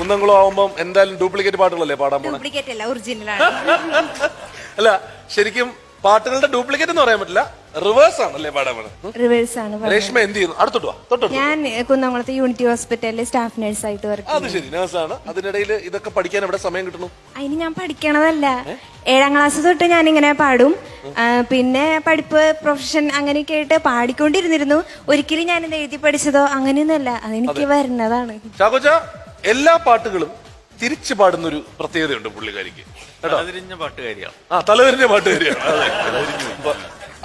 കുന്നംകുളം ആവുമ്പം എന്തായാലും ഡ്യൂപ്ലിക്കേറ്റ് പാട്ടുകളല്ലേ പാടാൻ പോണേ? ഡ്യൂപ്ലിക്കേറ്റ് അല്ല, ഒറിജിനലാണ്. അല്ല ശരിക്കും പാട്ടുകളുടെ ഡ്യൂപ്ലിക്കേറ്റ് എന്ന് പറയാൻ പറ്റില്ല, റിവേഴ്സ് ആണല്ലേ പാടാൻ പോണത്? റിവേഴ്സ് ആണ്. രേഷ്മ എന്ത് ചെയ്യുന്നു? അടുത്തോട്ട് വാ, തൊട്ടു. ഞാൻ കുന്നംകുളത്ത് യൂണിറ്റി ഹോസ്പിറ്റലിൽ സ്റ്റാഫ് നഴ്സായിട്ട് വർക്ക്. അത് ശരി, നഴ്സാണ്. അതിനിടയിൽ ഇതൊക്കെ പഠിക്കാൻ എവിടെ സമയം കിട്ടുന്നു? അതിന് ഞാൻ പഠിക്കണതല്ല, 7ാം ക്ലാസ് തൊട്ട് ഞാനിങ്ങനെ പാടും. പിന്നെ പഠിപ്പ് പ്രൊഫഷൻ അങ്ങനെയൊക്കെ ആയിട്ട് പാടിക്കൊണ്ടിരുന്നിരുന്നു. ഒരിക്കലും ഞാൻ ഇത് എഴുതി പഠിച്ചതോ അങ്ങനെയൊന്നുമല്ല, അതെനിക്ക് വരുന്നതാണ്. ചാക്കോച്ച എല്ലാ പാട്ടുകളും തിരിച്ചു പാടുന്ന ഒരു പ്രത്യേകതയുണ്ട് പുള്ളിക്കാരിക്ക്. തലതിരിഞ്ഞ പാട്ടുകാരിയാണ്. തലതിരിഞ്ഞ പാട്ടുകാരിയാണ്.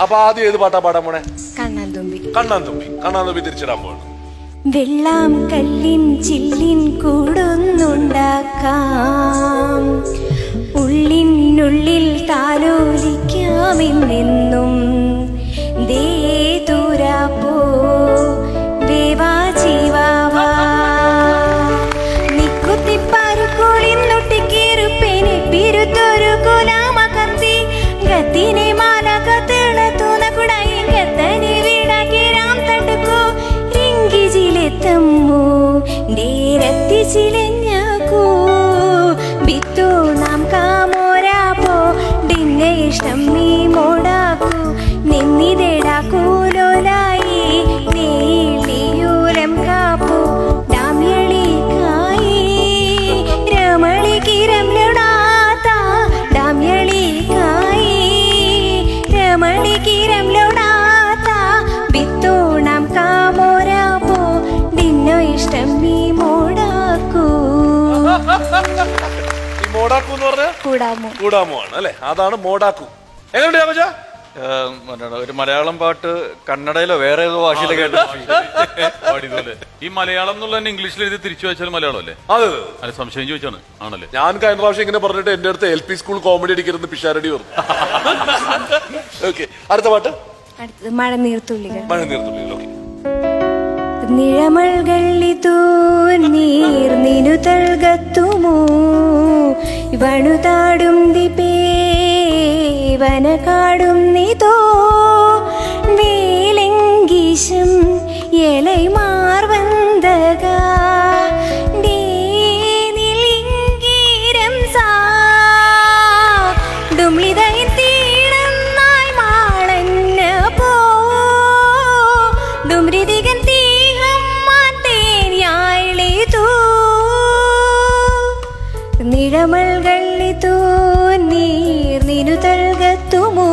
അപ്പൊ ആദ്യം ഏത് പാട്ടാ പാടാൻ പോണേ? കണ്ണാന്തുമ്പി. കണ്ണാന്തുമ്പി. കണ്ണാന്തുമ്പി തിരിച്ചിടാൻ പോവാണ്. വെള്ളം കല്ലിൻ ചില്ലിൻ കൂടുന്നുണ്ടാക്കാം, ഉള്ളിനുള്ളിൽ താലോലിക്കാമെന്നും ദേ ദൂരാപ്പോ ദേവാ ജീവാവാ നിക്കുത്തിപ്പാരുക്കോളിന്നൊട്ടിക്കേറുപ്പേനെ പിരുത്തൊരു കുലാമ കത്തി ഗത്തിനെ മാല കത്തിള തൂന്ന കുടയിൽ ഗത്തനെ വീടാക്കിരാം തട്ടുക്കോ ിലെത്തമ്മോ നേരത്തി ചിലഞ്ഞാക്കൂ ബിത്തു നാം കാമോരാപ്പോ ഡിന്നെ ഇഷ്ടം നീ മോടാക്കൂ നിന്നിതേടാക്കൂലോലായി നീളിയൂലം കാപ്പൂ ഡാമ്യളിക്കായി രമളിക്കിരം ലൊടാത്ത ഡാമ്യളിക്കായി രമളിക്കിരം ലൊടാത്ത ബിത്തു നാം കാമോരാപ്പോ ഡിന്നോ ഇഷ്ടം നീ മോടാക്കൂ. ഈ മോഡാക്കു എന്ന് പറഞ്ഞ കൂടാമോ ആണ് അല്ലെ? അതാണ് മോഡാക്കു. എങ്ങനെയുണ്ട് ചാക്കോച്ച? ഒരു മലയാളം പാട്ട് കന്നഡയിലോ വേറെ ഏതോ ഭാഷയിലൊക്കെ പാടിയതുപോലെ. ഈ മലയാളം എന്നുള്ള തന്നെ ഇംഗ്ലീഷിൽ എഴുതി തിരിച്ചു വെച്ചാൽ മലയാളം അല്ലേ? അതെ അല്ല, സംശയം ചോദിച്ചാണ്. ആണല്ലേ? ഞാൻ കഴിഞ്ഞ പ്രാവശ്യം ഇങ്ങനെ പറഞ്ഞിട്ട് എന്റെ അടുത്ത് LP സ്കൂൾ കോമഡി അടിക്കരുത് പിഷാരടി പറഞ്ഞു. ഓക്കെ, അടുത്ത പാട്ട് അടുത്തത് മഴനീർത്തുള്ളികൾ. മഴനീർത്തുള്ളികൾ. ഓക്കെ. നിഴമൾകളിതൂ നീർനിനു തൽകത്തുമോ വണുതാടും ദിപേവന കാടും നിതോ വേലങ്കീശം എലൈ മാർവന്തക ഡേനിലിംഗീരം സാ ഡുംലിതൈ തീണന്നായി മാളന്ന പോ ഡുംരിതികൻ നിഴമൾകളിതൂ നീർനിനു തൽകത്തുമോ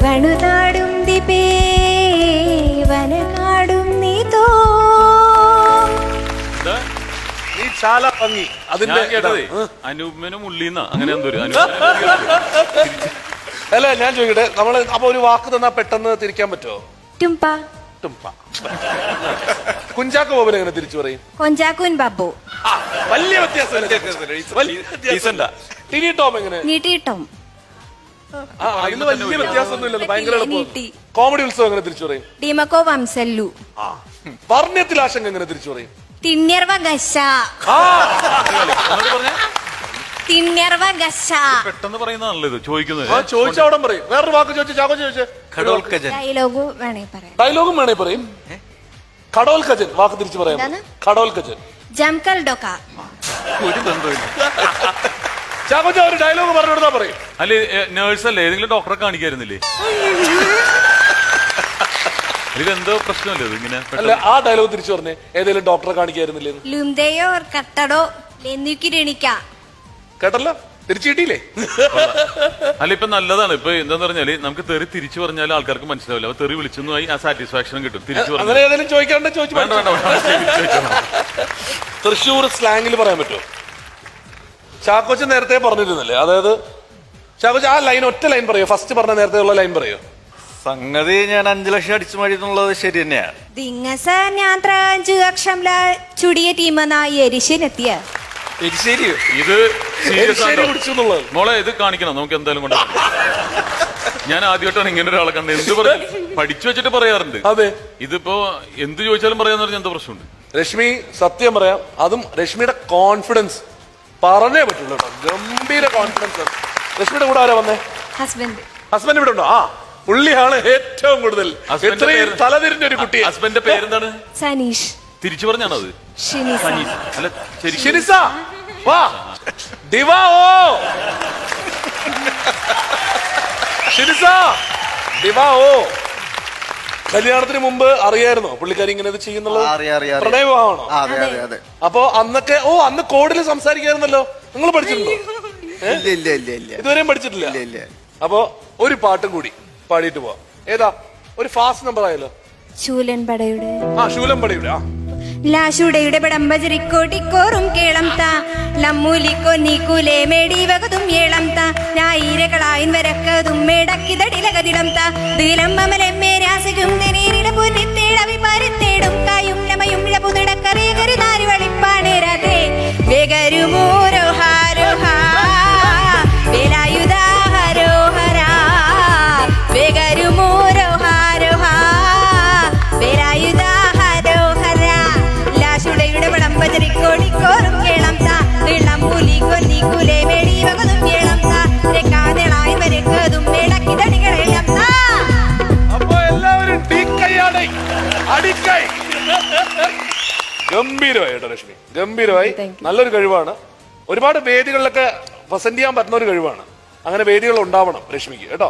വണുതാടും ദിപേവന കാടും നീതോ. ഈ ചാല ഭംഗി അതിന്റെ കേട്ടതേ അനൂപനും ഉള്ളിന്ന അങ്ങനെ എന്തോ അല്ല, ഞാൻ ചോദിക്കട്ടെ, നമ്മള് അപ്പൊ ഒരു വാക്ക് തന്നാ പെട്ടെന്ന് തിരിക്കാൻ പറ്റുമോ? ടുംപ. ടുംപ. കുഞ്ചാക്കോ ബോബൻ എങ്ങനെ തിരിച്ചു പറയും? കൊഞ്ചാക്കുൻ ബാബു. വലിയ വ്യത്യാസം. ടിനി ടോം എങ്ങനെ? നീട്ടിയിട്ടോം. അതിന് വലിയ വ്യത്യാസമൊന്നുമില്ലല്ലോ, ഭയങ്കര എളുപ്പം. കോമഡി ഉത്സവം എങ്ങനെ തിരിച്ചു പറയും? ഡിമക്കോ വംസല്ലു. വർണ്ണത്തിൽ ആശങ്ക എങ്ങനെ തിരിച്ചു പറയും? തിണ്യർവ ഗശ. തിണ്യർവ ഗശ. പെട്ടെന്ന് പറയുന്നതാണല്ലോ ഇത് ചോദിക്കുന്നത്. ചോദിച്ചവിടെ പറയും. വേറൊരു വാക്ക് ചോദിച്ചു ചാക്കോ ചോദിച്ചേ. ഡയലോഗ് വേണേ പറയാം. ഡയലോഗും വേണേ പറയും. കടോൽ കജൻ വാക്ക് തിരിച്ചു പറയാം. കടോൽ കജൻ. ജംകൽ ഡോക്ക. ഒരു ബന്ധമില്ല. ചാക്കോച്ച ഒരു ഡയലോഗ് പറഞ്ഞു കൊടുത്താ പറയും. അല്ലെ നേഴ്സല്ലേ, ഏതെങ്കിലും ഡോക്ടറെ കാണിക്കായിരുന്നില്ലേ? ഇതെന്തോ പ്രശ്നമല്ലേ ഇത് ഇങ്ങനെ? അല്ല, ആ ഡയലോഗ് തിരിച്ചു പറഞ്ഞേ, ഏതെങ്കിലും ഡോക്ടറെ കാണിക്കായിരുന്നില്ലേ? ലുംദയോ കട്ടടോ ലെന്നുക്കിരണിക്ക. കേട്ടല്ലോ, തിരിച്ചു കിട്ടിയില്ലേ? അല്ല, ഇപ്പൊ നല്ലതാണ്. ഇപ്പൊ എന്താന്ന് പറഞ്ഞാല് നമുക്ക് തെറി തിരിച്ചു പറഞ്ഞാൽ ആൾക്കാർക്ക് മനസ്സിലാവില്ല. അപ്പൊ തെറി വിളിച്ചെന്നു ആ സാറ്റിസ്ഫാക്ഷനും കിട്ടും. തിരിച്ചു അങ്ങനെ ഏതെങ്കിലും ചോദിക്കാണ്ട് ചോദിച്ചു. തൃശ്ശൂർ സ്ലാങ്ങിൽ പറയാൻ പറ്റുമോ? ചാക്കോച്ച നേരത്തെ പറഞ്ഞിരുന്നല്ലേ, അതായത് ചാക്കോച്ച ആ ലൈൻ ഒറ്റ ലൈൻ പറയോ? ഫസ്റ്റ് പറഞ്ഞ നേരത്തെ ഉള്ള ലൈൻ പറയോ? സംഗതി ഞാൻ 5 ലക്ഷം അടിച്ചു മഴ എന്നുള്ളത് ശരി തന്നെയാണ്. ദിങ്ങസ ഞാൻ 5 ലക്ഷം ചുടിയ ടീമെന്നായി എരിശനെത്തിയ. ശരിയോ? ഇത് കുടിച്ചെന്നുള്ളത് മോളെ, ഇത് കാണിക്കണം നമുക്ക് എന്തായാലും കൊണ്ട്. ഞാൻ ആദ്യമായിട്ടാണ് ഇങ്ങനെ ഒരാളെ കണ്ടത്. എന്ത് പറഞ്ഞു പഠിച്ചു വെച്ചിട്ട് പറയാറുണ്ട്. അതെ, ഇതിപ്പോ എന്ത് ചോദിച്ചാലും പറയാന്ന് പറഞ്ഞാൽ എന്താ പ്രശ്നമുണ്ട്? രശ്മി സത്യം പറയാം, അതും രശ്മിയുടെ കോൺഫിഡൻസ് പറഞ്ഞേ പറ്റുള്ളൂ കേട്ടോ. ഗംഭീര കോൺഫിഡൻസ്. രശ്മിയുടെ കൂടെ ആരാ വന്നേ? ഹസ്ബൻഡ് ഇവിടെ ഉണ്ടോ? ആ, പുള്ളിയാണ് ഏറ്റവും കൂടുതൽ. ഇത്രയും തലതിരിഞ്ഞ ഒരു കുട്ടി. ഹസ്ബൻഡിന്റെ പേരെന്താണ്? സനീഷ്. തിരിച്ചു പറഞ്ഞാണത് ഷിനിസ. സനീസ് അല്ല ശരി ഷിനിസ വാ ദിവാ ഓ ഷിനിസ ദിവാ ഓ കല്യാണത്തിന് മുമ്പ് അറിയായിരുന്നോ പുള്ളിക്കാരി ഇങ്ങനെ ഇത് ചെയ്യുന്നുള്ളത്? അറിയാം. പ്രണയവിവാഹമാണോ? അതെ. അപ്പൊ അന്നൊക്കെ അന്ന് കോഡിൽ സംസാരിക്കായിരുന്നല്ലോ. നിങ്ങൾ പഠിച്ചിട്ടുണ്ടോ? ഇല്ല. ഇതുവരെയും പഠിച്ചിട്ടില്ല. ഇല്ല. അപ്പൊ ഒരു പാട്ടും കൂടി പാടിയിട്ട് പോവാം. ഏതാ? ഒരു ഫാസ്റ്റ് നമ്പർ ആയല്ലോ. ശൂലൻപടയുടെ ശൂലംപടിയുടെ ലാശുടയുടെ ബടംബജരിക്കോട്ടിക്കോറും കേളം താ ലമ്മൂലിക്കോ നീക്കൂലേ മേടി വകതും ഏളം താ ഞായിരകളായിൻ വരക്കതും മേടക്കിതടിലകതിടം താ ദിലമ്മമലെമ്മേ രാസിക്കും തെനീരിട പുന്നിത്തേടവി പാരത്തേടും കായും ലമയും ഇഴപുതിടക്കറിയകരി നാരി വളിപ്പാണ് രാധേ വേഗരുമോരോഹാരോഹാ വേലായുധാരോഹരാ വേഗരുമോരോഹാരോഹാ വേലായുധാരോഹരാ ലാശുടയുടെ ബടംബജരിക്കോടിക്കോറും കേളം താ ഇളം പുലി കൊന്നിക്കൂലേ മേടി വകതും ഏളം താ രക്കാതളായി വരക്കതും മേടക്കിതടികളെല്ലാം താ. അപ്പൊ എല്ലാവരും ടീക്കൈയാണ് അടിക്കൈ. ഗംഭീരമായി കേട്ടോ രശ്മി, ഗംഭീരമായി. നല്ലൊരു കഴിവാണ്. ഒരുപാട് വേദികളിലൊക്കെ പ്രസന്റ് ചെയ്യാൻ പറ്റുന്ന ഒരു കഴിവാണ്. അങ്ങനെ വേദികൾ ഉണ്ടാവണം രശ്മിക്ക് കേട്ടോ.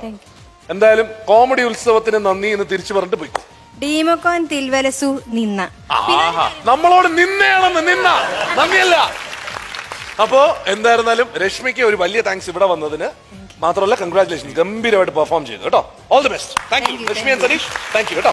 എന്തായാലും കോമഡി ഉത്സവത്തിന് നന്ദി എന്ന് തിരിച്ചു പറഞ്ഞിട്ട് പോയി. ഡീമോക്കോൻ തിൽവലസു നിന്ന നമ്മളോട് നിന്നയാണെന്ന് നിന്ന നന്ദിയല്ല. അപ്പോ എന്തായിരുന്നാലും രശ്മിക്ക് ഒരു വലിയ താങ്ക്സ് ഇവിടെ വന്നതിന്. മാത്രമല്ല കൺഗ്രാറ്റുലേഷൻ, ഗംഭീരമായിട്ട് പെർഫോം ചെയ്തു കേട്ടോ. All the best. Thank you Rashmi and Sanish. Thank you കേട്ടോ.